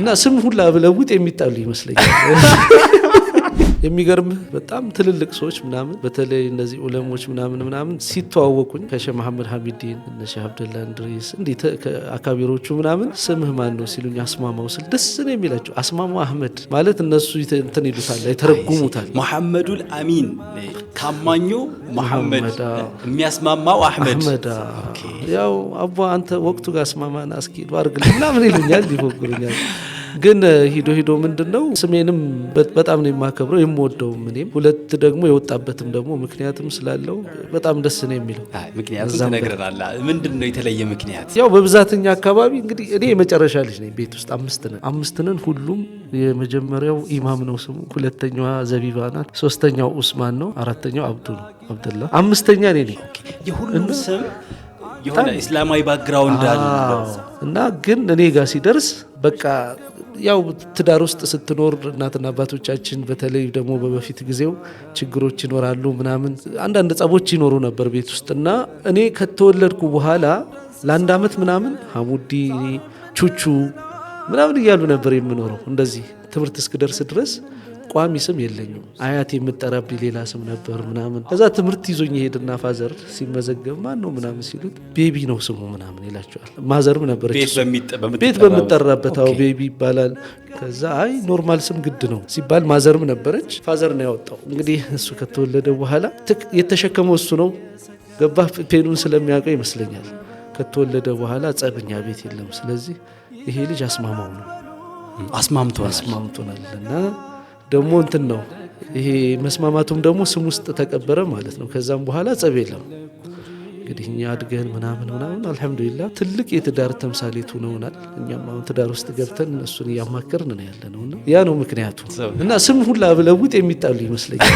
እና ስም ሁላ ብለውጥ የሚጣሉ ይመስለኛል። የሚገርም በጣም ትልልቅ ሰዎች ምናምን በተለይ እነዚህ ዑለሞች ምናምን ሲተዋወቁኝ ከሼህ መሐመድ ሐሚዲን እነ ሼህ አብደላ እንድሪስ እንዴ አካቢሮቹ ምናምን ስምህ ማን ነው ሲሉኝ አስማማው ስል ደስ ነው የሚላቸው። አስማማው አህመድ ማለት እነሱ እንትን ይሉታል ይተረጉሙታል። መሐመዱል አሚን ታማኙ መሐመድ የሚያስማማው አህመድ ያው አባ አንተ ወቅቱ ጋር አስማማና እስኪ ባርግልኝ ምናምን ይሉኛል ይፎክሩኛል። ግን ሂዶ ምንድነው ስሜንም በጣም ነው የማከብረው የምወደው። እኔም ሁለት ደግሞ የወጣበትም ደግሞ ምክንያትም ስላለው በጣም ደስ ነው የሚለው። ምክንያቱም ተነግረናል። ምንድነው የተለየ ምክንያት? ያው በብዛተኛ አካባቢ እንግዲህ እኔ የመጨረሻ ልጅ ነኝ። ቤት ውስጥ አምስት ነን። ሁሉም የመጀመሪያው ኢማም ነው ስሙ፣ ሁለተኛዋ ዘቢባ ናት፣ ሶስተኛው ኡስማን ነው፣ አራተኛው አብዱላ፣ አምስተኛ እኔ ነኝ። የሁሉም ስም የሆነ እስላማዊ ባክግራውንድ አለው እና ግን እኔ ጋር ሲደርስ በቃ ያው ትዳር ውስጥ ስትኖር እናትና አባቶቻችን በተለይ ደግሞ በበፊት ጊዜው ችግሮች ይኖራሉ ምናምን አንዳንድ ጸቦች ይኖሩ ነበር ቤት ውስጥ እና እኔ ከተወለድኩ በኋላ ለአንድ አመት ምናምን ሐሙዲ ቹቹ ምናምን እያሉ ነበር የምኖረው። እንደዚህ ትምህርት እስክደርስ ድረስ ቋሚ ስም የለኝም። አያት የምጠራብኝ ሌላ ስም ነበር ምናምን። ከዛ ትምህርት ይዞኝ ይሄድና ፋዘር ሲመዘገብ ማን ነው ምናምን ሲሉት ቤቢ ነው ስሙ ምናምን ይላቸዋል። ማዘርም ነበረች ቤት በምጠራበት ቤቢ ይባላል። ከዛ አይ ኖርማል ስም ግድ ነው ሲባል ማዘርም ነበረች። ፋዘር ነው ያወጣው። እንግዲህ እሱ ከተወለደ በኋላ የተሸከመው እሱ ነው ገባ። ፔኑን ስለሚያውቀው ይመስለኛል ከተወለደ በኋላ ጸብኛ ቤት የለም። ስለዚህ ይሄ ልጅ አስማማው ነው አስማምቶናል እና ደግሞ እንትን ነው ይሄ መስማማቱም ደግሞ ስም ውስጥ ተቀበረ ማለት ነው። ከዛም በኋላ ጸብ የለም። እንግዲህ እኛ አድገን ምናምን አልহামዱሊላህ ትልቅ የትዳር ተምሳሌቱ ነውናል። እኛም አሁን ትዳር ውስጥ ገብተን እሱን እያማከርን ነው ያለነውና ያ ነው ምክንያቱ። እና ስም ሁላ ብለውጥ የሚጣሉ ይመስለኛል።